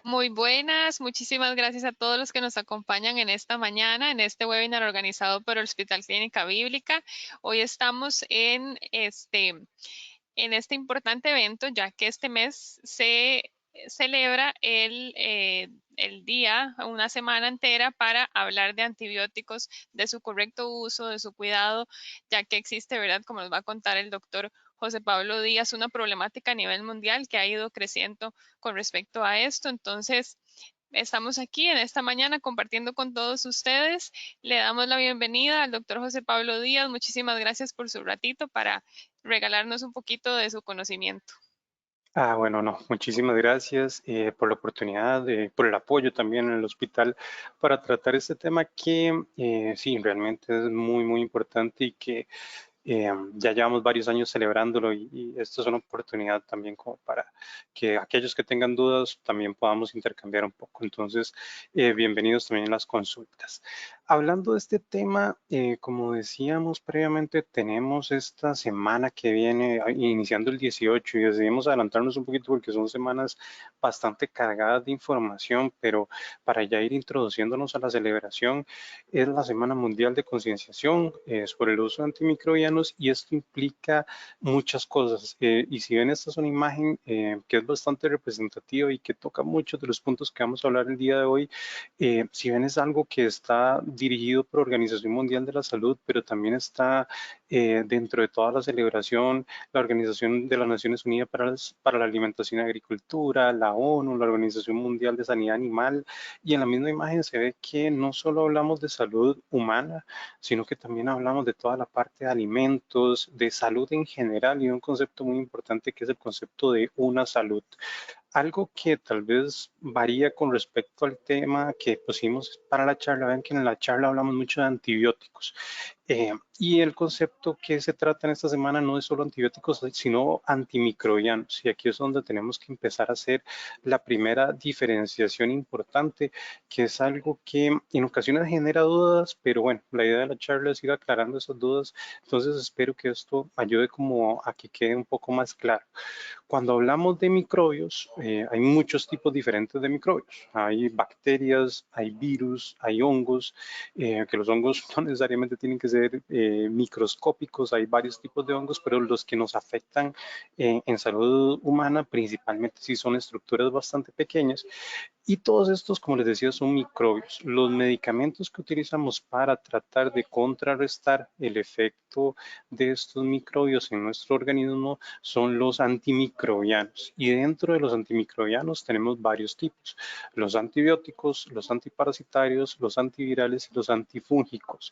Muy buenas, muchísimas gracias a todos los que nos acompañan en esta mañana, en este webinar organizado por el Hospital Clínica Bíblica. Hoy estamos en este importante evento, ya que este mes se celebra el día, una semana entera para hablar de antibióticos, de su correcto uso, de su cuidado, ya que existe, ¿verdad? Como nos va a contar el doctor José Pablo Díaz, una problemática a nivel mundial que ha ido creciendo con respecto a esto. Entonces, estamos aquí en esta mañana compartiendo con todos ustedes. Le damos la bienvenida al doctor José Pablo Díaz. Muchísimas gracias por su ratito para regalarnos un poquito de su conocimiento. Bueno, no, muchísimas gracias por la oportunidad, por el apoyo también en el hospital para tratar este tema que sí, realmente es muy importante y que ya llevamos varios años celebrándolo y esto es una oportunidad también como para que aquellos que tengan dudas también podamos intercambiar un poco. Entonces, bienvenidos también a las consultas. Hablando de este tema, como decíamos previamente, tenemos esta semana que viene iniciando el 18 y decidimos adelantarnos un poquito porque son semanas bastante cargadas de información, pero para ya ir introduciéndonos a la celebración, es la Semana Mundial de Concienciación sobre el uso de antimicrobianos y esto implica muchas cosas. Y si ven, esta es una imagen que es bastante representativa y que toca muchos de los puntos que vamos a hablar el día de hoy. Si ven, es algo que está dirigido por la Organización Mundial de la Salud, pero también está dentro de toda la celebración, la Organización de las Naciones Unidas para la Alimentación y Agricultura, la ONU, la Organización Mundial de Sanidad Animal, y en la misma imagen se ve que no solo hablamos de salud humana, sino que también hablamos de toda la parte de alimentos, de salud en general y un concepto muy importante que es el concepto de una salud. Algo que tal vez varía con respecto al tema que pusimos para la charla, ven que en la charla hablamos mucho de antibióticos. Y el concepto que se trata en esta semana no es solo antibióticos, sino antimicrobianos. Y aquí es donde tenemos que empezar a hacer la primera diferenciación importante, que es algo que en ocasiones genera dudas, pero bueno, la idea de la charla es ir aclarando esas dudas. Entonces espero que esto ayude como a que quede un poco más claro. Cuando hablamos de microbios, hay muchos tipos diferentes de microbios. Hay bacterias, hay virus, hay hongos, que los hongos no necesariamente tienen que ser microscópicos, hay varios tipos de hongos, pero los que nos afectan en salud humana principalmente sí son estructuras bastante pequeñas y todos estos, como les decía, son microbios. Los medicamentos que utilizamos para tratar de contrarrestar el efecto de estos microbios en nuestro organismo son los antimicrobianos. Y dentro de los antimicrobianos tenemos varios tipos. Los antibióticos, los antiparasitarios, los antivirales y los antifúngicos.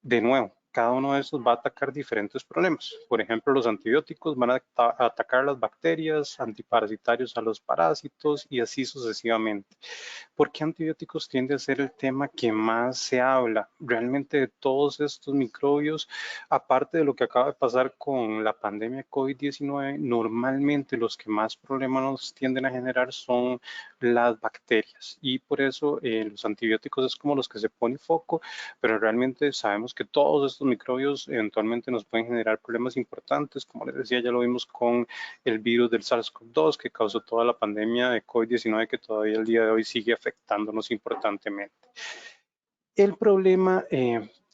De nuevo, cada uno de estos va a atacar diferentes problemas. Por ejemplo, los antibióticos van a atacar las bacterias, antiparasitarios a los parásitos y así sucesivamente. ¿Por qué antibióticos tiende a ser el tema que más se habla? Realmente de todos estos microbios, aparte de lo que acaba de pasar con la pandemia COVID-19, normalmente los que más problemas nos tienden a generar son las bacterias y por eso los antibióticos es como los que se pone foco, pero realmente sabemos que todos estos microbios eventualmente nos pueden generar problemas importantes, como les decía, ya lo vimos con el virus del SARS-CoV-2 que causó toda la pandemia de COVID-19 que todavía el día de hoy sigue afectándonos importantemente. El problema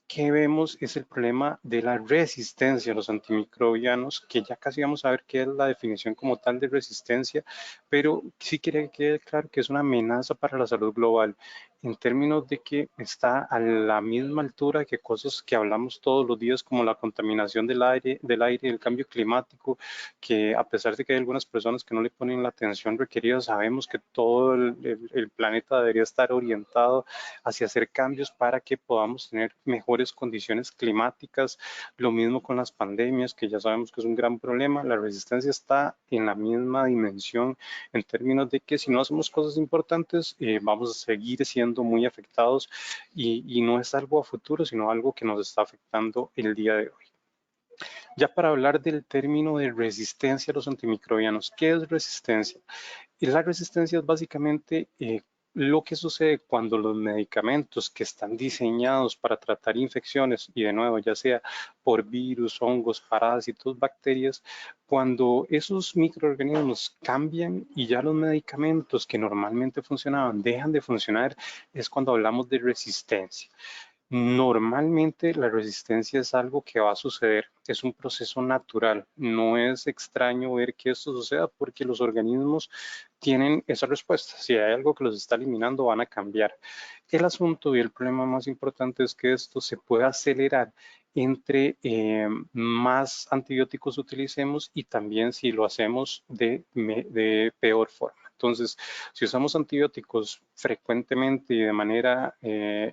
que vemos es el problema de la resistencia a los antimicrobianos, que ya casi vamos a ver qué es la definición como tal de resistencia, pero sí quería que quede claro que es una amenaza para la salud global, en términos de que está a la misma altura que cosas que hablamos todos los días, como la contaminación del aire, el cambio climático, que a pesar de que hay algunas personas que no le ponen la atención requerida, sabemos que todo el planeta debería estar orientado hacia hacer cambios para que podamos tener mejores condiciones climáticas. Lo mismo con las pandemias, que ya sabemos que es un gran problema. La resistencia está en la misma dimensión en términos de que si no hacemos cosas importantes, vamos a seguir siendo muy afectados y no es algo a futuro, sino algo que nos está afectando el día de hoy. Ya para hablar del término de resistencia a los antimicrobianos, ¿qué es resistencia? Y la resistencia es básicamente Lo que sucede cuando los medicamentos que están diseñados para tratar infecciones, y de nuevo, ya sea por virus, hongos, parásitos, bacterias, cuando esos microorganismos cambian y ya los medicamentos que normalmente funcionaban dejan de funcionar, es cuando hablamos de resistencia. Normalmente la resistencia es algo que va a suceder, es un proceso natural, no es extraño ver que esto suceda porque los organismos tienen esa respuesta. Si hay algo que los está eliminando, van a cambiar. El asunto y el problema más importante es que esto se puede acelerar entre más antibióticos utilicemos y también si lo hacemos de peor forma. Entonces, si usamos antibióticos frecuentemente y de manera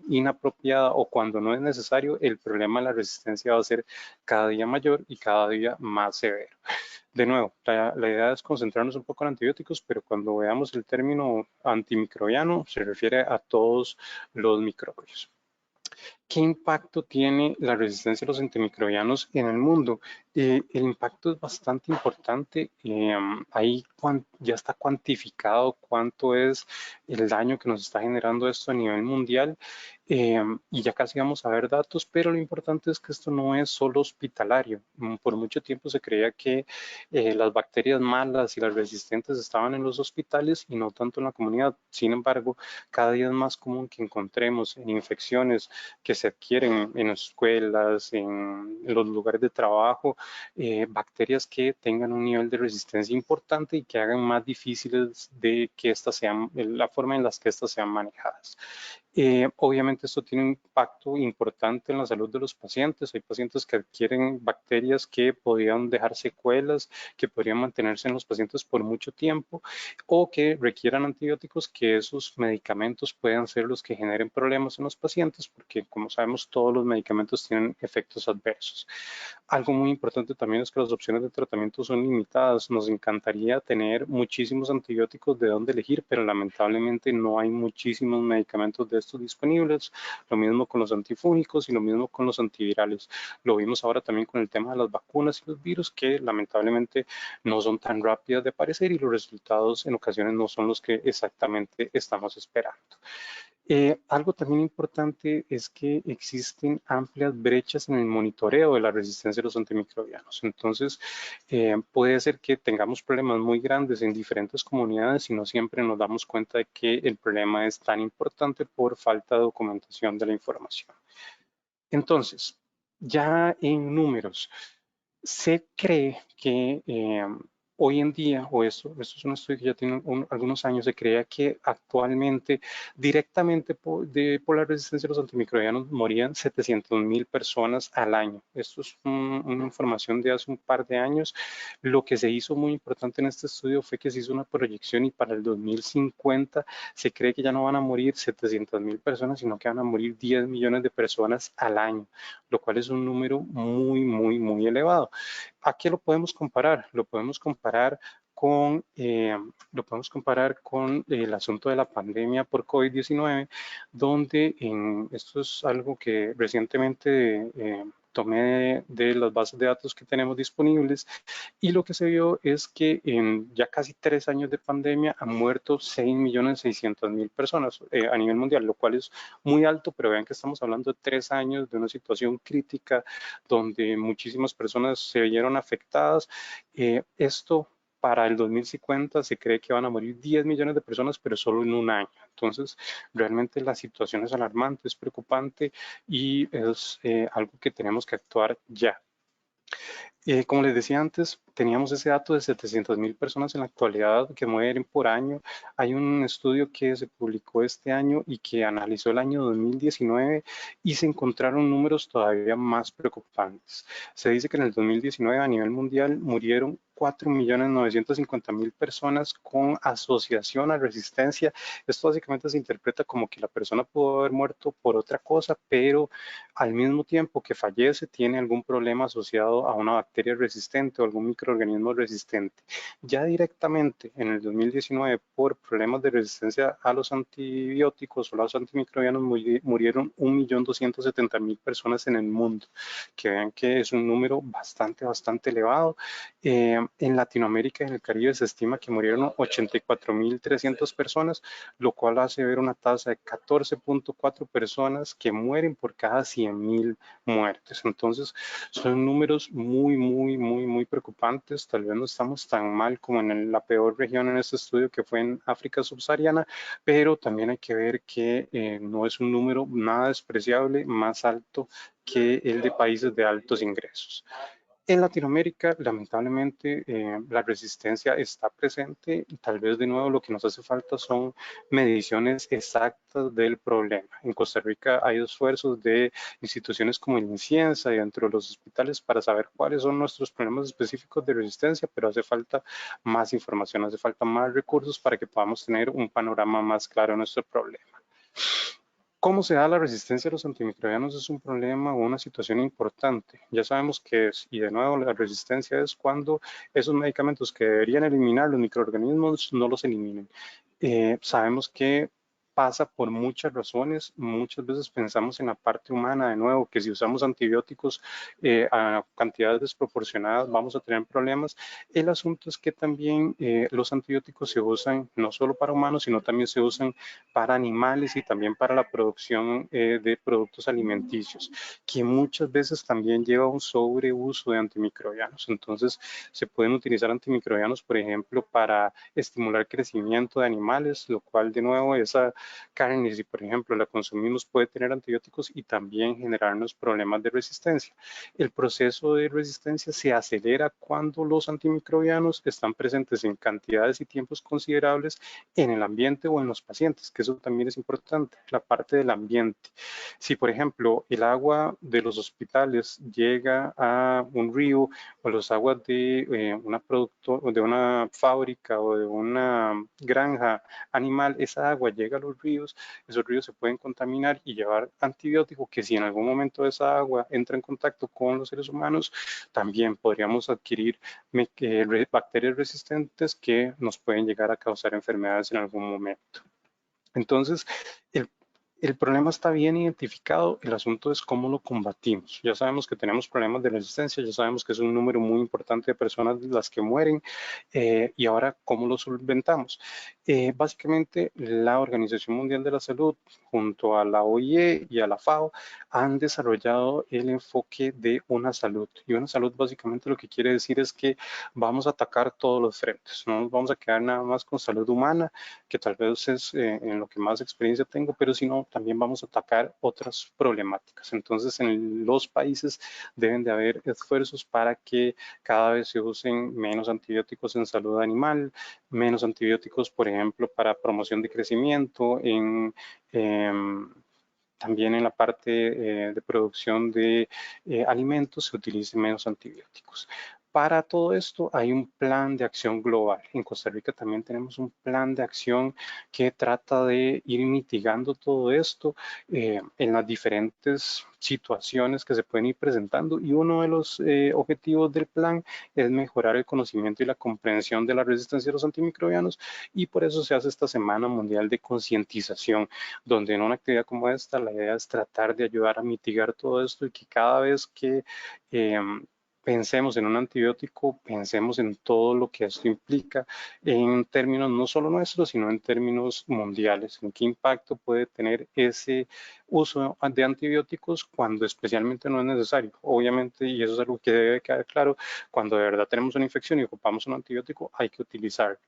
inapropiada o cuando no es necesario, el problema de la resistencia va a ser cada día mayor y cada día más severo. De nuevo, la idea es concentrarnos un poco en antibióticos, pero cuando veamos el término antimicrobiano, se refiere a todos los microbios. ¿Qué impacto tiene la resistencia a los antimicrobianos en el mundo? El impacto es bastante importante. Ahí ya está cuantificado cuánto es el daño que nos está generando esto a nivel mundial y ya casi vamos a ver datos, pero lo importante es que esto no es solo hospitalario. Por mucho tiempo se creía que las bacterias malas y las resistentes estaban en los hospitales y no tanto en la comunidad. Sin embargo, cada día es más común que encontremos en infecciones que se adquieren en escuelas, en los lugares de trabajo, bacterias que tengan un nivel de resistencia importante y que hagan más difíciles de que estas sean, la forma en las que estas sean manejadas. Obviamente esto tiene un impacto importante en la salud de los pacientes. Hay pacientes que adquieren bacterias que podrían dejar secuelas, que podrían mantenerse en los pacientes por mucho tiempo o que requieran antibióticos, que esos medicamentos puedan ser los que generen problemas en los pacientes, porque como sabemos todos los medicamentos tienen efectos adversos. Algo muy importante también es que las opciones de tratamiento son limitadas. Nos encantaría tener muchísimos antibióticos de dónde elegir, pero lamentablemente no hay muchísimos medicamentos de estos disponibles. Lo mismo con los antifúngicos y lo mismo con los antivirales. Lo vimos ahora también con el tema de las vacunas y los virus, que lamentablemente no son tan rápidas de aparecer y los resultados en ocasiones no son los que exactamente estamos esperando. Algo también importante es que existen amplias brechas en el monitoreo de la resistencia a los antimicrobianos. Entonces, puede ser que tengamos problemas muy grandes en diferentes comunidades y no siempre nos damos cuenta de que el problema es tan importante por falta de documentación de la información. Entonces, ya en números, se cree que hoy en día, o esto es un estudio que ya tiene algunos años, se creía que actualmente directamente por la resistencia a los antimicrobianos morían 700.000 personas al año. Esto es una información de hace un par de años. Lo que se hizo muy importante en este estudio fue que se hizo una proyección y para el 2050 se cree que ya no van a morir 700.000 personas, sino que van a morir 10 millones de personas al año, lo cual es un número muy, muy, muy elevado. ¿A qué lo podemos comparar? Lo podemos comparar con el asunto de la pandemia por COVID-19, donde esto es algo que recientemente tomé de las bases de datos que tenemos disponibles y lo que se vio es que en ya casi 3 años de pandemia han muerto 6.600.000 personas a nivel mundial, lo cual es muy alto, pero vean que estamos hablando de 3 años de una situación crítica donde muchísimas personas se vieron afectadas. Esto para el 2050 se cree que van a morir 10 millones de personas, pero solo en un año. Entonces, realmente la situación es alarmante, es preocupante y es algo que tenemos que actuar ya. Como les decía antes, teníamos ese dato de 700.000 personas en la actualidad que mueren por año. Hay un estudio que se publicó este año y que analizó el año 2019 y se encontraron números todavía más preocupantes. Se dice que en el 2019 a nivel mundial murieron 4.950.000 personas con asociación a resistencia. Esto básicamente se interpreta como que la persona pudo haber muerto por otra cosa, pero al mismo tiempo que fallece tiene algún problema asociado a una bacteria resistente o algún microorganismo resistente. Ya directamente en el 2019 por problemas de resistencia a los antibióticos o los antimicrobianos murieron 1.270.000 personas en el mundo, que vean que es un número bastante elevado. En Latinoamérica y en el Caribe se estima que murieron 84.300 personas, lo cual hace ver una tasa de 14.4 personas que mueren por cada 100.000 muertes. Entonces, son números muy preocupantes. Tal vez no estamos tan mal como en la peor región en este estudio que fue en África subsahariana, pero también hay que ver que no es un número nada despreciable, más alto que el de países de altos ingresos. En Latinoamérica, lamentablemente, la resistencia está presente. Tal vez de nuevo lo que nos hace falta son mediciones exactas del problema. En Costa Rica hay esfuerzos de instituciones como el INCIENSA y dentro de los hospitales para saber cuáles son nuestros problemas específicos de resistencia, pero hace falta más información, hace falta más recursos para que podamos tener un panorama más claro de nuestro problema. ¿Cómo se da la resistencia a los antimicrobianos? Es un problema o una situación importante. Ya sabemos que es, y de nuevo, la resistencia es cuando esos medicamentos que deberían eliminar los microorganismos no los eliminen. Sabemos que pasa por muchas razones. Muchas veces pensamos en la parte humana, de nuevo, que si usamos antibióticos a cantidades desproporcionadas vamos a tener problemas. El asunto es que también los antibióticos se usan no solo para humanos, sino también se usan para animales y también para la producción de productos alimenticios, que muchas veces también lleva un sobreuso de antimicrobianos. Entonces, se pueden utilizar antimicrobianos, por ejemplo, para estimular crecimiento de animales, lo cual, de nuevo, esa carne, si por ejemplo la consumimos, puede tener antibióticos y también generarnos problemas de resistencia. El proceso de resistencia se acelera cuando los antimicrobianos están presentes en cantidades y tiempos considerables en el ambiente o en los pacientes, que eso también es importante, la parte del ambiente. Si, por ejemplo, el agua de los hospitales llega a un río o las aguas de, de una fábrica o de una granja animal, esa agua llega a los ríos, esos ríos se pueden contaminar y llevar antibiótico que si en algún momento esa agua entra en contacto con los seres humanos, también podríamos adquirir bacterias resistentes que nos pueden llegar a causar enfermedades en algún momento. Entonces, el, el problema está bien identificado, el asunto es cómo lo combatimos. Ya sabemos que tenemos problemas de resistencia, ya sabemos que es un número muy importante de personas las que mueren y ahora cómo lo solventamos. Básicamente, la Organización Mundial de la Salud, junto a la OIE y a la FAO, han desarrollado el enfoque de una salud. Y una salud básicamente lo que quiere decir es que vamos a atacar todos los frentes, no nos vamos a quedar nada más con salud humana, que tal vez es en lo que más experiencia tengo, pero si no, también vamos a atacar otras problemáticas. Entonces, en los países deben de haber esfuerzos para que cada vez se usen menos antibióticos en salud animal, menos antibióticos, por ejemplo, para promoción de crecimiento, también en la parte de producción de alimentos se utilicen menos antibióticos. Para todo esto hay un plan de acción global. En Costa Rica también tenemos un plan de acción que trata de ir mitigando todo esto en las diferentes situaciones que se pueden ir presentando y uno de los objetivos del plan es mejorar el conocimiento y la comprensión de la resistencia a los antimicrobianos y por eso se hace esta Semana Mundial de Concientización, donde en una actividad como esta la idea es tratar de ayudar a mitigar todo esto y que cada vez que eh, pensemos en un antibiótico, pensemos en todo lo que esto implica en términos no solo nuestros, sino en términos mundiales, en qué impacto puede tener ese uso de antibióticos cuando especialmente no es necesario. Obviamente, y eso es algo que debe quedar claro, cuando de verdad tenemos una infección y ocupamos un antibiótico, hay que utilizarlo.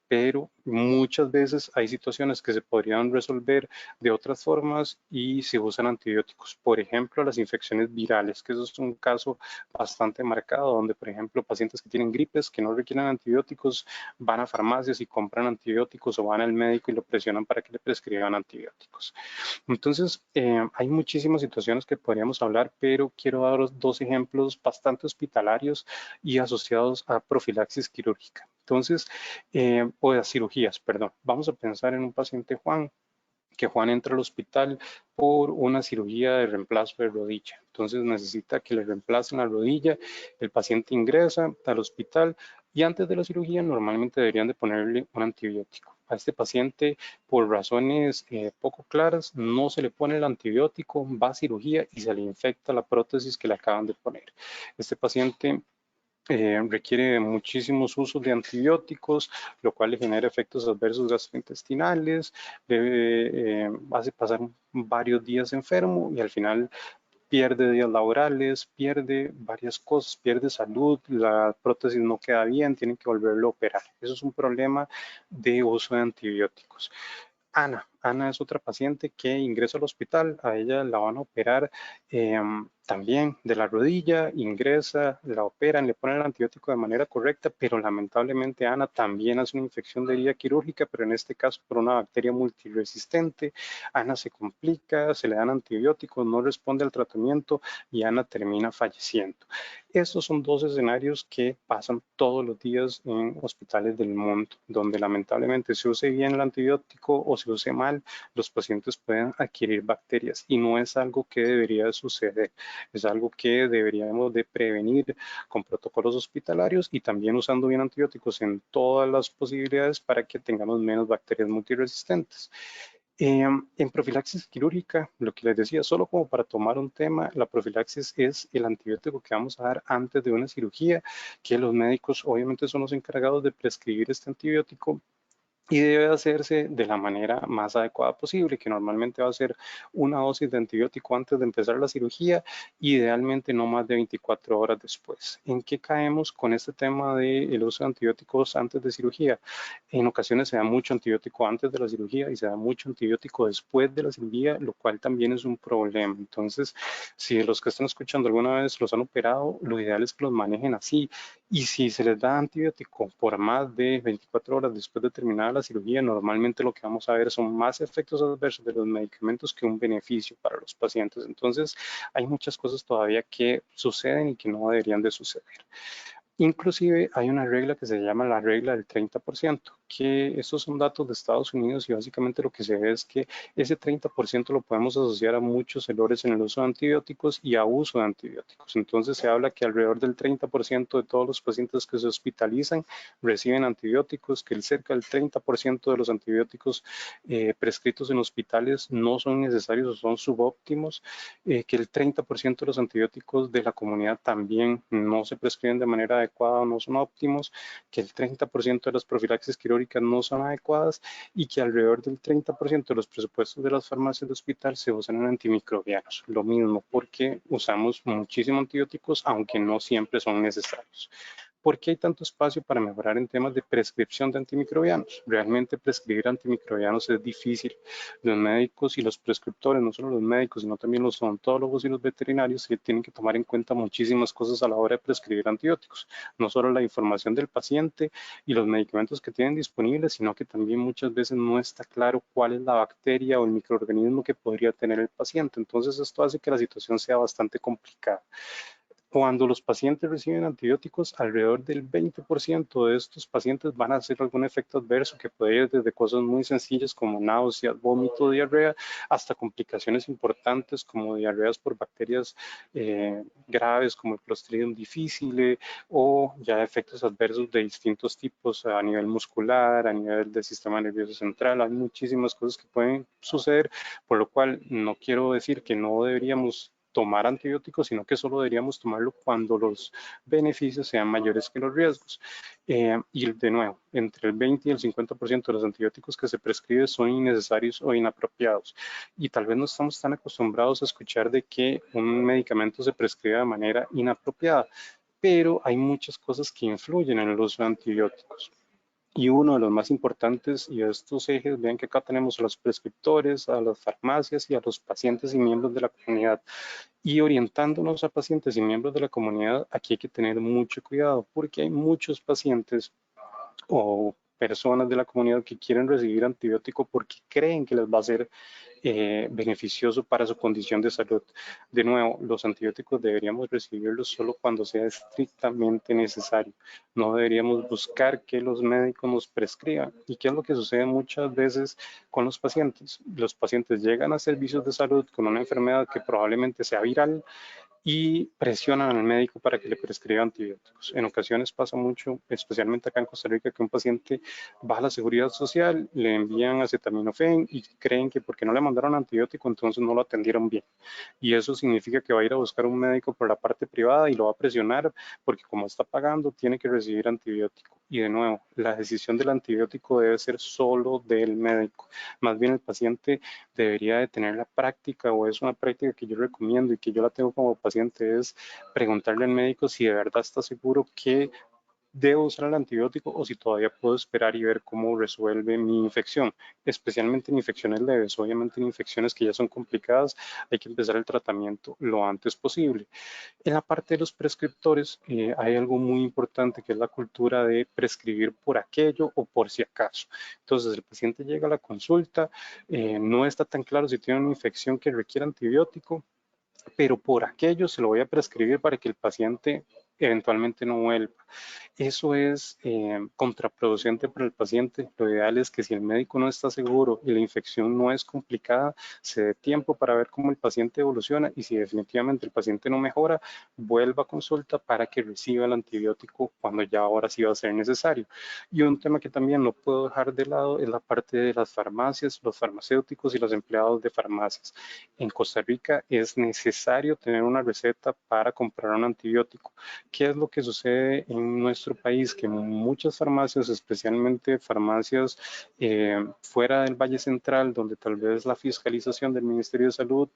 Pero muchas veces hay situaciones que se podrían resolver de otras formas y se usan antibióticos. Por ejemplo, las infecciones virales, que eso es un caso bastante marcado, donde, por ejemplo, pacientes que tienen gripes, que no requieren antibióticos, van a farmacias y compran antibióticos o van al médico y lo presionan para que le prescriban antibióticos. Entonces, hay muchísimas situaciones que podríamos hablar, pero quiero daros dos ejemplos bastante hospitalarios y asociados a profilaxis quirúrgica. Entonces, o de cirugías, perdón. Vamos a pensar en un paciente Juan, que Juan entra al hospital por una cirugía de reemplazo de rodilla. Entonces necesita que le reemplacen la rodilla, el paciente ingresa al hospital y antes de la cirugía normalmente deberían de ponerle un antibiótico. A este paciente, por razones poco claras, no se le pone el antibiótico, va a cirugía y se le infecta la prótesis que le acaban de poner. Este paciente requiere muchísimos usos de antibióticos, lo cual le genera efectos adversos gastrointestinales, hace pasar varios días enfermo y al final pierde días laborales, pierde varias cosas, pierde salud, la prótesis no queda bien, tienen que volverlo a operar. Eso es un problema de uso de antibióticos. Ana es otra paciente que ingresa al hospital, a ella la van a operar también de la rodilla, ingresa, la operan, le ponen el antibiótico de manera correcta, pero lamentablemente Ana también hace una infección de herida quirúrgica, pero en este caso por una bacteria multiresistente. Ana se complica, se le dan antibióticos, no responde al tratamiento y Ana termina falleciendo. Estos son dos escenarios que pasan todos los días en hospitales del mundo, donde lamentablemente se use bien el antibiótico o se use mal, los pacientes pueden adquirir bacterias y no es algo que debería suceder, es algo que deberíamos de prevenir con protocolos hospitalarios y también usando bien antibióticos en todas las posibilidades para que tengamos menos bacterias multiresistentes. En profilaxis quirúrgica, lo que les decía, solo como para tomar un tema, la profilaxis es el antibiótico que vamos a dar antes de una cirugía, que los médicos obviamente son los encargados de prescribir este antibiótico y debe hacerse de la manera más adecuada posible, que normalmente va a ser una dosis de antibiótico antes de empezar la cirugía, idealmente no más de 24 horas después. ¿En qué caemos con este tema del uso de antibióticos antes de cirugía? En ocasiones se da mucho antibiótico antes de la cirugía y se da mucho antibiótico después de la cirugía, lo cual también es un problema. Entonces, si los que están escuchando alguna vez los han operado, lo ideal es que los manejen así. Y si se les da antibiótico por más de 24 horas después de terminar la cirugía, normalmente lo que vamos a ver son más efectos adversos de los medicamentos que un beneficio para los pacientes. Entonces, hay muchas cosas todavía que suceden y que no deberían de suceder. Inclusive hay una regla que se llama la regla del 30%, que estos son datos de Estados Unidos y básicamente lo que se ve es que ese 30% lo podemos asociar a muchos errores en el uso de antibióticos y a uso de antibióticos. Entonces se habla que alrededor del 30% de todos los pacientes que se hospitalizan reciben antibióticos, que cerca del 30% de los antibióticos prescritos en hospitales no son necesarios o son subóptimos, que el 30% de los antibióticos de la comunidad también no se prescriben de manera adecuada o no son óptimos, que el 30% de las profilaxis quirúrgicas no son adecuadas y que alrededor del 30% de los presupuestos de las farmacias de hospital se usan en antimicrobianos. Lo mismo porque usamos muchísimos antibióticos, aunque no siempre son necesarios. ¿Por qué hay tanto espacio para mejorar en temas de prescripción de antimicrobianos? Realmente prescribir antimicrobianos es difícil. Los médicos y los prescriptores, no solo los médicos, sino también los odontólogos y los veterinarios, que tienen que tomar en cuenta muchísimas cosas a la hora de prescribir antibióticos. No solo la información del paciente y los medicamentos que tienen disponibles, sino que también muchas veces no está claro cuál es la bacteria o el microorganismo que podría tener el paciente. Entonces esto hace que la situación sea bastante complicada. Cuando los pacientes reciben antibióticos, alrededor del 20% de estos pacientes van a hacer algún efecto adverso que puede ir desde cosas muy sencillas como náuseas, vómito, diarrea, hasta complicaciones importantes como diarreas por bacterias graves como el Clostridium difficile o ya efectos adversos de distintos tipos a nivel muscular, a nivel del sistema nervioso central. Hay muchísimas cosas que pueden suceder, por lo cual no quiero decir que no deberíamos tomar antibióticos, sino que solo deberíamos tomarlo cuando los beneficios sean mayores que los riesgos. Y de nuevo, entre el 20 y el 50% de los antibióticos que se prescriben son innecesarios o inapropiados. Y tal vez no estamos tan acostumbrados a escuchar de que un medicamento se prescribe de manera inapropiada, pero hay muchas cosas que influyen en el uso de antibióticos. Y uno de los más importantes y estos ejes, vean que acá tenemos a los prescriptores, a las farmacias y a los pacientes y miembros de la comunidad. Y orientándonos a pacientes y miembros de la comunidad, aquí hay que tener mucho cuidado porque hay muchos pacientes o personas de la comunidad que quieren recibir antibiótico porque creen que les va a ser beneficioso para su condición de salud. De nuevo, los antibióticos deberíamos recibirlos solo cuando sea estrictamente necesario. No deberíamos buscar que los médicos nos prescriban. ¿Y qué es lo que sucede muchas veces con los pacientes? Los pacientes llegan a servicios de salud con una enfermedad que probablemente sea viral y presionan al médico para que le prescriba antibióticos. En ocasiones pasa mucho, especialmente acá en Costa Rica, que un paciente va a la seguridad social, le envían acetaminofén y creen que porque no le mandaron antibiótico, entonces no lo atendieron bien. Y eso significa que va a ir a buscar un médico por la parte privada y lo va a presionar porque como está pagando, tiene que recibir antibiótico. Y de nuevo, la decisión del antibiótico debe ser solo del médico. Más bien el paciente debería de tener la práctica, o es una práctica que yo recomiendo y que yo la tengo como paciente, es preguntarle al médico si de verdad está seguro que debo usar el antibiótico o si todavía puedo esperar y ver cómo resuelve mi infección, especialmente en infecciones leves. Obviamente en infecciones que ya son complicadas hay que empezar el tratamiento lo antes posible. En la parte de los prescriptores hay algo muy importante que es la cultura de prescribir por aquello o por si acaso. Entonces el paciente llega a la consulta, no está tan claro si tiene una infección que requiere antibiótico, pero por aquello se lo voy a prescribir para que el paciente eventualmente no vuelva. Eso es contraproducente para el paciente. Lo ideal es que si el médico no está seguro y la infección no es complicada, se dé tiempo para ver cómo el paciente evoluciona y si definitivamente el paciente no mejora, vuelva a consulta para que reciba el antibiótico cuando ya ahora sí va a ser necesario. Y un tema que también no puedo dejar de lado es la parte de las farmacias, los farmacéuticos y los empleados de farmacias. En Costa Rica es necesario tener una receta para comprar un antibiótico. ¿Qué es lo que sucede en nuestro país? Que muchas farmacias, especialmente farmacias fuera del Valle Central, donde tal vez la fiscalización del Ministerio de Salud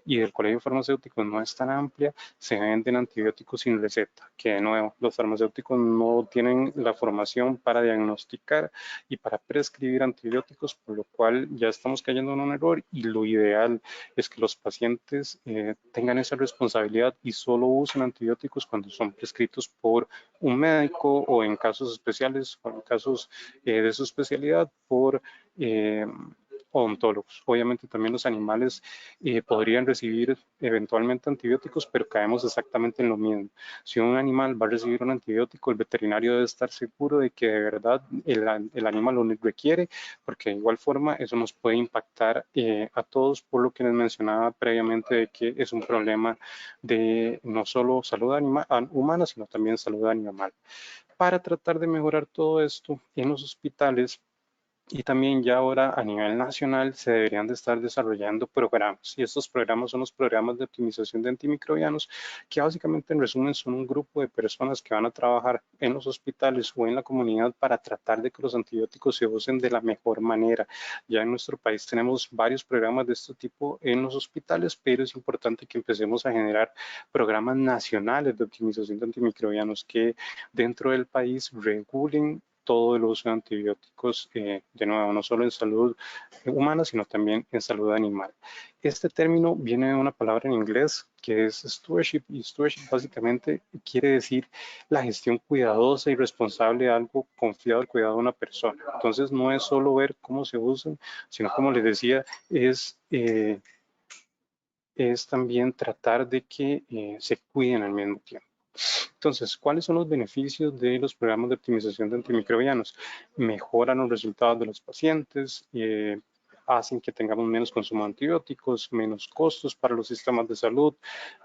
y del Colegio Farmacéutico no es tan amplia, se venden antibióticos sin receta, que de nuevo, los farmacéuticos no tienen la formación para diagnosticar y para prescribir antibióticos, por lo cual ya estamos cayendo en un error y lo ideal es que los pacientes tengan esa responsabilidad y solo usen antibióticos cuando son prescritos por un médico o en casos especiales o en casos de su especialidad por eh, odontólogos. Obviamente también los animales podrían recibir eventualmente antibióticos, pero caemos exactamente en lo mismo. Si un animal va a recibir un antibiótico, el veterinario debe estar seguro de que de verdad el animal lo requiere, porque de igual forma eso nos puede impactar a todos, por lo que les mencionaba previamente de que es un problema de no solo salud humana, sino también salud animal. Para tratar de mejorar todo esto en los hospitales, y también ya ahora a nivel nacional se deberían de estar desarrollando programas. Y estos programas son los programas de optimización de antimicrobianos, que básicamente en resumen son un grupo de personas que van a trabajar en los hospitales o en la comunidad para tratar de que los antibióticos se usen de la mejor manera. Ya en nuestro país tenemos varios programas de este tipo en los hospitales, pero es importante que empecemos a generar programas nacionales de optimización de antimicrobianos que dentro del país regulen todo el uso de antibióticos, de nuevo, no solo en salud humana, sino también en salud animal. Este término viene de una palabra en inglés que es stewardship, y stewardship básicamente quiere decir la gestión cuidadosa y responsable de algo confiado al cuidado de una persona. Entonces no es solo ver cómo se usan, sino como les decía, es también tratar de que se cuiden al mismo tiempo. Entonces, ¿cuáles son los beneficios de los programas de optimización de antimicrobianos? Mejoran los resultados de los pacientes, hacen que tengamos menos consumo de antibióticos, menos costos para los sistemas de salud,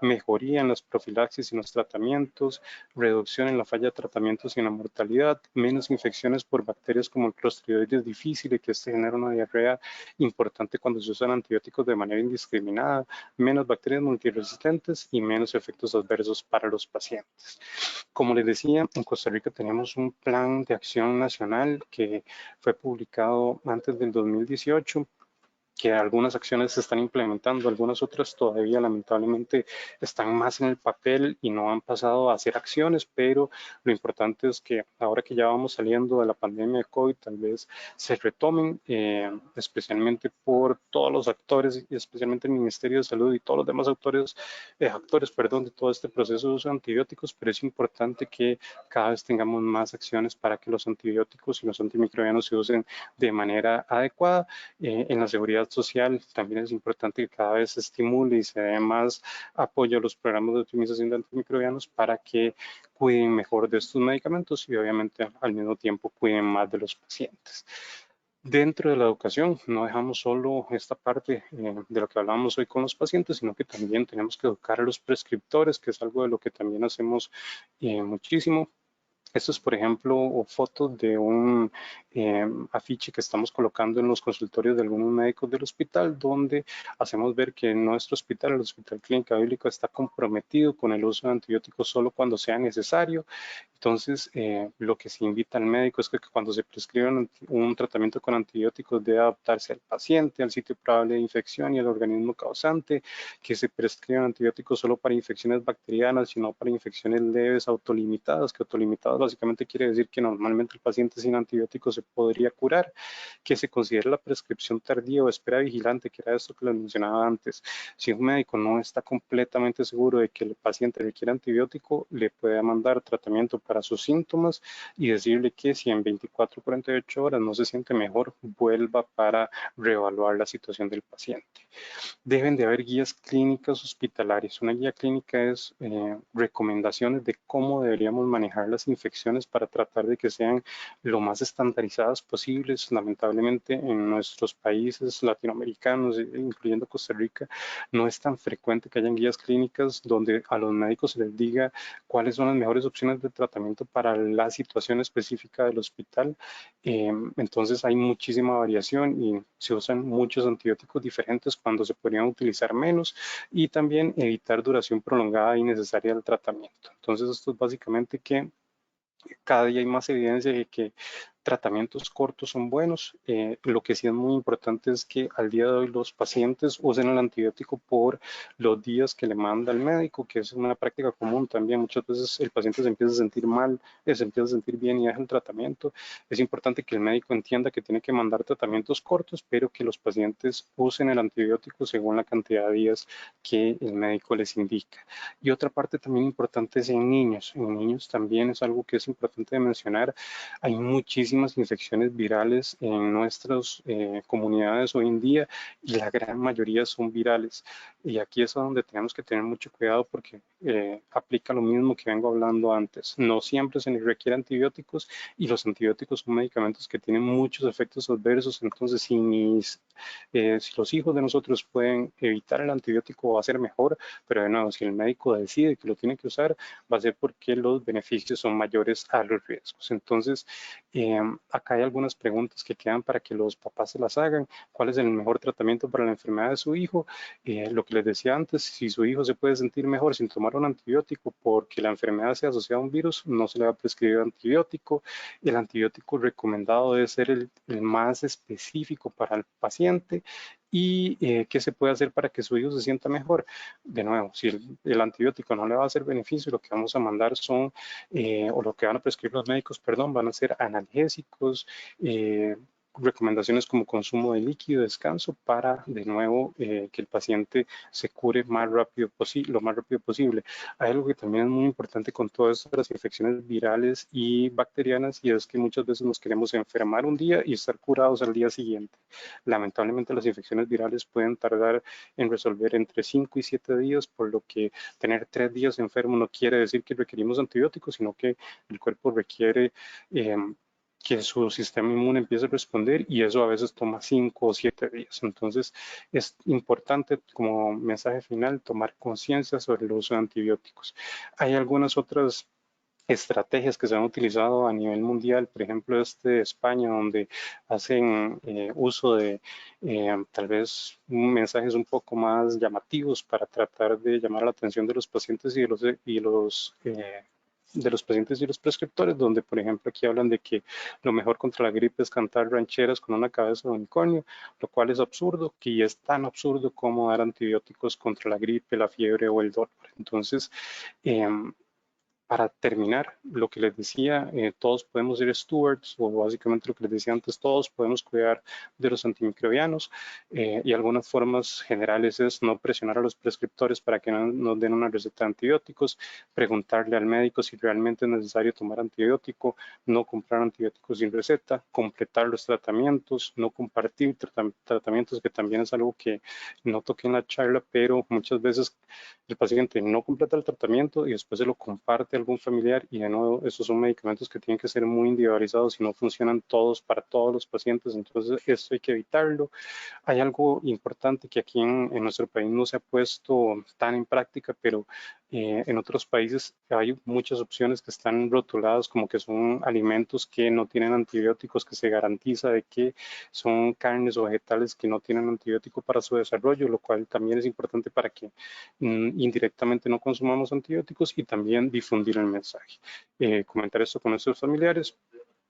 mejoría en las profilaxis y los tratamientos, reducción en la falla de tratamientos y en la mortalidad, menos infecciones por bacterias como el Clostridioides difficile, que este genera una diarrea importante cuando se usan antibióticos de manera indiscriminada, menos bacterias multiresistentes y menos efectos adversos para los pacientes. Como les decía, en Costa Rica tenemos un plan de acción nacional que fue publicado antes del 2018, que algunas acciones se están implementando, algunas otras todavía lamentablemente están más en el papel y no han pasado a hacer acciones, pero lo importante es que ahora que ya vamos saliendo de la pandemia de COVID, tal vez se retomen, especialmente por todos los actores, y especialmente el Ministerio de Salud y todos los demás actores, perdón, de todo este proceso de uso de antibióticos, pero es importante que cada vez tengamos más acciones para que los antibióticos y los antimicrobianos se usen de manera adecuada. En la seguridad social también es importante que cada vez se estimule y se dé más apoyo a los programas de optimización de antimicrobianos para que cuiden mejor de estos medicamentos y obviamente al mismo tiempo cuiden más de los pacientes. Dentro de la educación, no dejamos solo esta parte de lo que hablamos hoy con los pacientes, sino que también tenemos que educar a los prescriptores, que es algo de lo que también hacemos muchísimo. Esto es, por ejemplo, fotos de un afiche que estamos colocando en los consultorios de algunos médicos del hospital, donde hacemos ver que nuestro hospital, el Hospital Clínica Bíblica, está comprometido con el uso de antibióticos solo cuando sea necesario. Entonces, lo que se invita al médico es que cuando se prescribe un tratamiento con antibióticos debe adaptarse al paciente, al sitio probable de infección y al organismo causante, que se prescriban antibióticos solo para infecciones bacterianas y no para infecciones leves autolimitadas, que autolimitadas básicamente quiere decir que normalmente el paciente sin antibióticos se podría curar, que se considere la prescripción tardía o espera vigilante, que era esto que les mencionaba antes. Si un médico no está completamente seguro de que el paciente requiere antibiótico, le puede mandar tratamiento para sus síntomas y decirle que si en 24 o 48 horas no se siente mejor, vuelva para reevaluar la situación del paciente. Deben de haber guías clínicas hospitalarias. Una guía clínica es recomendaciones de cómo deberíamos manejar las infecciones para tratar de que sean lo más estandarizadas posibles. Lamentablemente en nuestros países latinoamericanos, incluyendo Costa Rica, no es tan frecuente que hayan guías clínicas donde a los médicos se les diga cuáles son las mejores opciones de tratamiento para la situación específica del hospital. Entonces hay muchísima variación y se usan muchos antibióticos diferentes cuando se podrían utilizar menos, y también evitar duración prolongada e innecesaria del tratamiento. Entonces esto es básicamente que cada día hay más evidencia de que tratamientos cortos son buenos. Lo que sí es muy importante es que al día de hoy los pacientes usen el antibiótico por los días que le manda el médico, que es una práctica común también. Muchas veces el paciente se empieza a sentir mal, se empieza a sentir bien y deja el tratamiento. Es importante que el médico entienda que tiene que mandar tratamientos cortos, pero que los pacientes usen el antibiótico según la cantidad de días que el médico les indica. Y otra parte también importante es en niños. En niños también es algo que es importante de mencionar. Hay muchísimas infecciones virales en nuestras comunidades hoy en día y la gran mayoría son virales. Y aquí es donde tenemos que tener mucho cuidado porque aplica lo mismo que vengo hablando antes. No siempre se requiere antibióticos y los antibióticos son medicamentos que tienen muchos efectos adversos. Entonces, si los hijos de nosotros pueden evitar el antibiótico, va a ser mejor, pero de nuevo, si el médico decide que lo tiene que usar, va a ser porque los beneficios son mayores a los riesgos. Entonces, acá hay algunas preguntas que quedan para que los papás se las hagan. ¿Cuál es el mejor tratamiento para la enfermedad de su hijo? Lo que les decía antes, si su hijo se puede sentir mejor sin tomar un antibiótico porque la enfermedad se asocia a un virus, no se le va a prescribir antibiótico. El antibiótico recomendado debe ser el más específico para el paciente. ¿Y qué se puede hacer para que su hijo se sienta mejor? De nuevo, si el antibiótico no le va a hacer beneficio, lo que vamos a mandar son, o lo que van a prescribir los médicos, perdón, van a ser analgésicos, recomendaciones como consumo de líquido, descanso, para de nuevo que el paciente se cure más rápido lo más rápido posible. Hay algo que también es muy importante con todas estas infecciones virales y bacterianas, y es que muchas veces nos queremos enfermar un día y estar curados al día siguiente. Lamentablemente las infecciones virales pueden tardar en resolver entre 5 y 7 días, por lo que tener 3 días enfermo no quiere decir que requerimos antibióticos, sino que el cuerpo requiere que su sistema inmune empiece a responder, y eso a veces toma 5 o 7 días. Entonces es importante, como mensaje final, tomar conciencia sobre el uso de antibióticos. Hay algunas otras estrategias que se han utilizado a nivel mundial, por ejemplo, de España, donde hacen uso de tal vez mensajes un poco más llamativos para tratar de llamar la atención de los pacientes de los pacientes y los prescriptores, donde por ejemplo aquí hablan de que lo mejor contra la gripe es cantar rancheras con una cabeza de unicornio, lo cual es absurdo, que es tan absurdo como dar antibióticos contra la gripe, la fiebre o el dolor. Entonces, eh, para terminar, lo que les decía, todos podemos ser stewards, o básicamente lo que les decía antes, todos podemos cuidar de los antimicrobianos, y algunas formas generales es no presionar a los prescriptores para que no nos den una receta de antibióticos, preguntarle al médico si realmente es necesario tomar antibiótico, no comprar antibióticos sin receta, completar los tratamientos, no compartir tratamientos, que también es algo que no toqué en la charla, pero muchas veces el paciente no completa el tratamiento y después se lo comparte algún familiar y de nuevo, estos son medicamentos que tienen que ser muy individualizados y no funcionan todos para todos los pacientes, entonces esto hay que evitarlo. Hay algo importante que aquí en nuestro país no se ha puesto tan en práctica, pero en otros países hay muchas opciones que están rotuladas como que son alimentos que no tienen antibióticos, que se garantiza de que son carnes o vegetales que no tienen antibiótico para su desarrollo, lo cual también es importante para que indirectamente no consumamos antibióticos y también difundir el mensaje. Comentar esto con nuestros familiares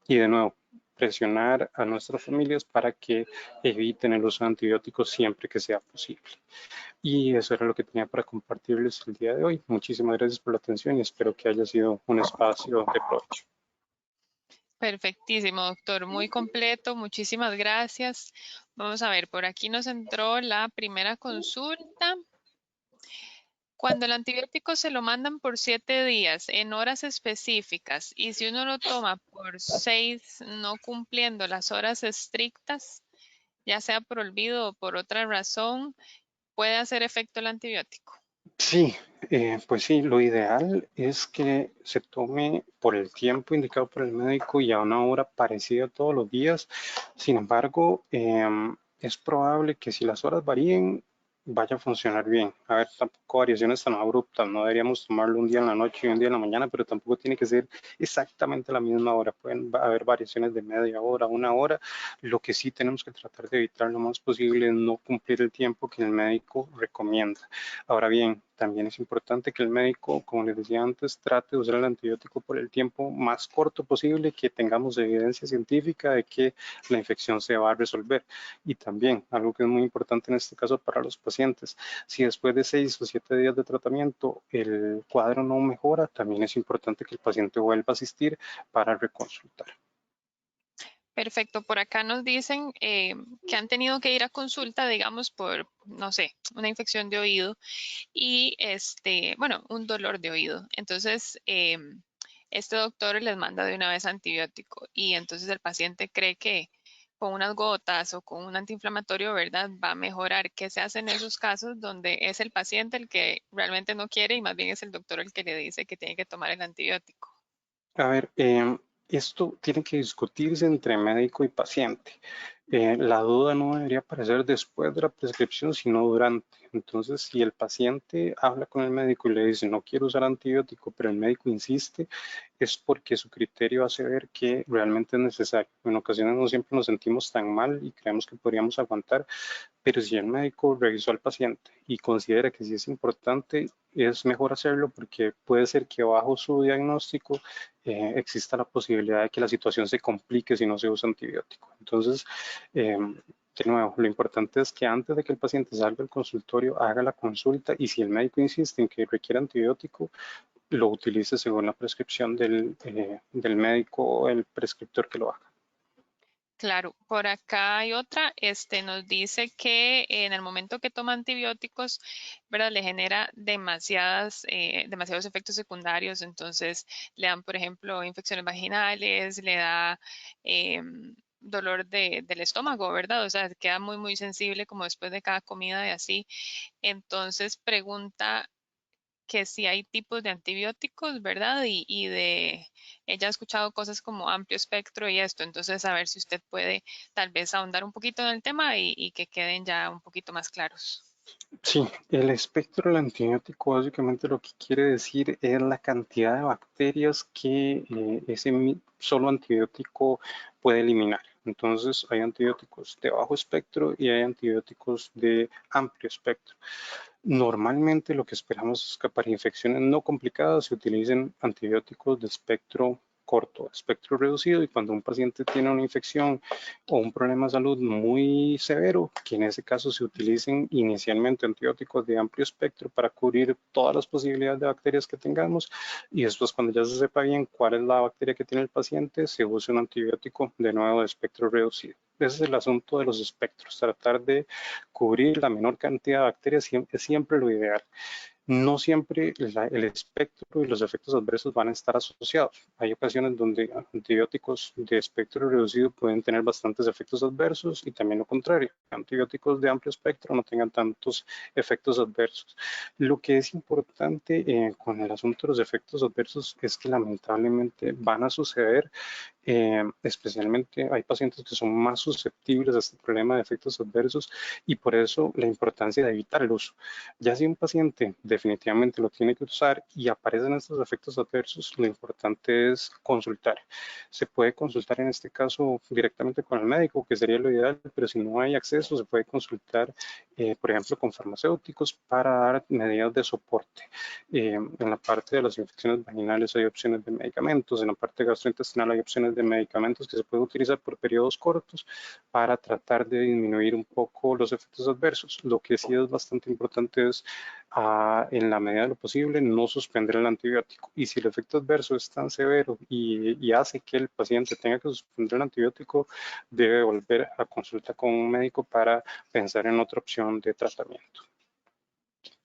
y de nuevo, presionar a nuestras familias para que eviten el uso de antibióticos siempre que sea posible. Y eso era lo que tenía para compartirles el día de hoy. Muchísimas gracias por la atención y espero que haya sido un espacio de provecho. Perfectísimo, doctor. Muy completo. Muchísimas gracias. Vamos a ver, por aquí nos entró la primera consulta. Cuando el antibiótico se lo mandan por 7 días en horas específicas y si uno lo toma por 6 no cumpliendo las horas estrictas, ya sea por olvido o por otra razón, puede hacer efecto el antibiótico. Sí, pues sí, lo ideal es que se tome por el tiempo indicado por el médico y a una hora parecida todos los días. Sin embargo, es probable que si las horas varíen, vaya a funcionar bien. A ver, tampoco variaciones tan abruptas, no deberíamos tomarlo un día en la noche y un día en la mañana, pero tampoco tiene que ser exactamente la misma hora. Pueden haber variaciones de media hora, una hora. Lo que sí tenemos que tratar de evitar lo más posible es no cumplir el tiempo que el médico recomienda. Ahora bien, también es importante que el médico, como les decía antes, trate de usar el antibiótico por el tiempo más corto posible, que tengamos evidencia científica de que la infección se va a resolver. Y también, algo que es muy importante en este caso para los pacientes, si después de 6 o 7 días de tratamiento el cuadro no mejora, también es importante que el paciente vuelva a asistir para reconsultar. Perfecto, por acá nos dicen que han tenido que ir a consulta, digamos, por, no sé, una infección de oído y bueno, un dolor de oído. Entonces, este doctor les manda de una vez antibiótico y entonces el paciente cree que con unas gotas o con un antiinflamatorio, ¿verdad? Va a mejorar. ¿Qué se hace en esos casos donde es el paciente el que realmente no quiere y más bien es el doctor el que le dice que tiene que tomar el antibiótico? A ver, esto tiene que discutirse entre médico y paciente. La duda no debería aparecer después de la prescripción, sino durante. Entonces, si el paciente habla con el médico y le dice no quiero usar antibiótico, pero el médico insiste, es porque su criterio hace ver que realmente es necesario. En ocasiones no siempre nos sentimos tan mal y creemos que podríamos aguantar, pero si el médico revisó al paciente y considera que sí es importante, es mejor hacerlo porque puede ser que bajo su diagnóstico exista la posibilidad de que la situación se complique si no se usa antibiótico. Entonces, de nuevo, lo importante es que antes de que el paciente salga del consultorio haga la consulta y si el médico insiste en que requiere antibiótico, lo utilice según la prescripción del médico o el prescriptor que lo haga. Claro, por acá hay otra, nos dice que en el momento que toma antibióticos, ¿verdad? Le genera demasiados efectos secundarios, entonces le dan, por ejemplo, infecciones vaginales, le da dolor del estómago, ¿verdad? O sea, queda muy, muy sensible como después de cada comida y así. Entonces pregunta que si hay tipos de antibióticos, ¿verdad? Ella ha escuchado cosas como amplio espectro y esto, entonces a ver si usted puede tal vez ahondar un poquito en el tema y que queden ya un poquito más claros. Sí, el espectro del antibiótico básicamente lo que quiere decir es la cantidad de bacterias que ese solo antibiótico puede eliminar. Entonces hay antibióticos de bajo espectro y hay antibióticos de amplio espectro. Normalmente lo que esperamos es que para infecciones no complicadas se utilicen antibióticos de espectro corto, espectro reducido, y cuando un paciente tiene una infección o un problema de salud muy severo, que en ese caso se utilicen inicialmente antibióticos de amplio espectro para cubrir todas las posibilidades de bacterias que tengamos y después cuando ya se sepa bien cuál es la bacteria que tiene el paciente, se usa un antibiótico de nuevo de espectro reducido. Ese es el asunto de los espectros, tratar de cubrir la menor cantidad de bacterias es siempre lo ideal. no siempre el espectro y los efectos adversos van a estar asociados. Hay ocasiones donde antibióticos de espectro reducido pueden tener bastantes efectos adversos y también lo contrario, antibióticos de amplio espectro no tengan tantos efectos adversos. Lo que es importante con el asunto de los efectos adversos es que lamentablemente van a suceder, especialmente hay pacientes que son más susceptibles a este problema de efectos adversos y por eso la importancia de evitar el uso. Ya si un paciente definitivamente lo tiene que usar y aparecen estos efectos adversos, lo importante es consultar. Se puede consultar en este caso directamente con el médico, que sería lo ideal, pero si no hay acceso, se puede consultar, por ejemplo, con farmacéuticos para dar medidas de soporte. En la parte de las infecciones vaginales hay opciones de medicamentos, en la parte gastrointestinal hay opciones de medicamentos que se pueden utilizar por periodos cortos para tratar de disminuir un poco los efectos adversos. Lo que sí es bastante importante es, en la medida de lo posible, no suspender el antibiótico. Y si el efecto adverso es tan severo y hace que el paciente tenga que suspender el antibiótico, debe volver a consulta con un médico para pensar en otra opción de tratamiento.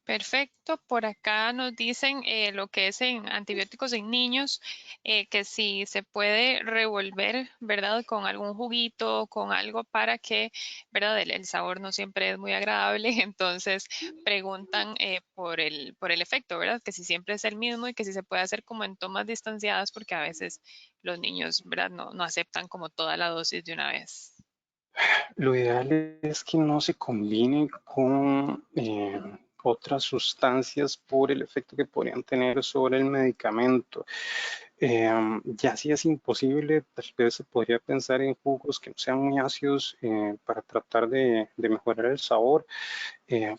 Perfecto. Por acá nos dicen lo que es en antibióticos en niños, que si se puede revolver, ¿verdad? Con algún juguito, con algo para que, ¿verdad? El sabor no siempre es muy agradable. Entonces preguntan por el efecto, ¿verdad? Que si siempre es el mismo y que si se puede hacer como en tomas distanciadas, porque a veces los niños, ¿verdad? No aceptan como toda la dosis de una vez. Lo ideal es que no se combine con otras sustancias por el efecto que podrían tener sobre el medicamento. Ya si es imposible, tal vez se podría pensar en jugos que no sean muy ácidos para tratar de mejorar el sabor,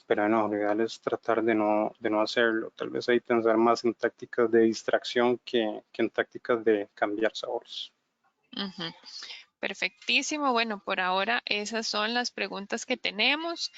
pero no, lo ideal es tratar de no hacerlo. Tal vez ahí pensar más en tácticas de distracción que en tácticas de cambiar sabores. Ujú. Perfectísimo. Bueno, por ahora esas son las preguntas que tenemos.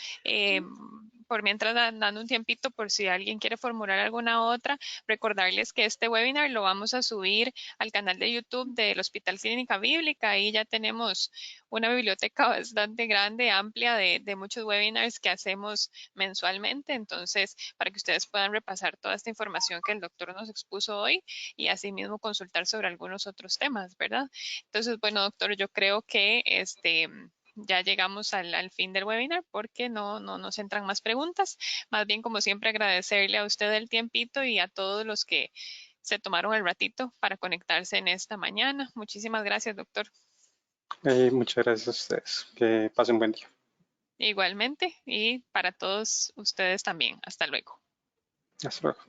Por mientras dando un tiempito por si alguien quiere formular alguna otra, recordarles que este webinar lo vamos a subir al canal de YouTube del Hospital Clínica Bíblica. Ahí ya tenemos una biblioteca bastante grande, amplia de muchos webinars que hacemos mensualmente. Entonces, para que ustedes puedan repasar toda esta información que el doctor nos expuso hoy y asimismo consultar sobre algunos otros temas, ¿verdad? Entonces, bueno, doctor, yo creo que ya llegamos al fin del webinar porque no nos entran más preguntas. Más bien, como siempre, agradecerle a usted el tiempito y a todos los que se tomaron el ratito para conectarse en esta mañana. Muchísimas gracias, doctor. Muchas gracias a ustedes. Que pasen buen día. Igualmente, y para todos ustedes también. Hasta luego. Hasta luego.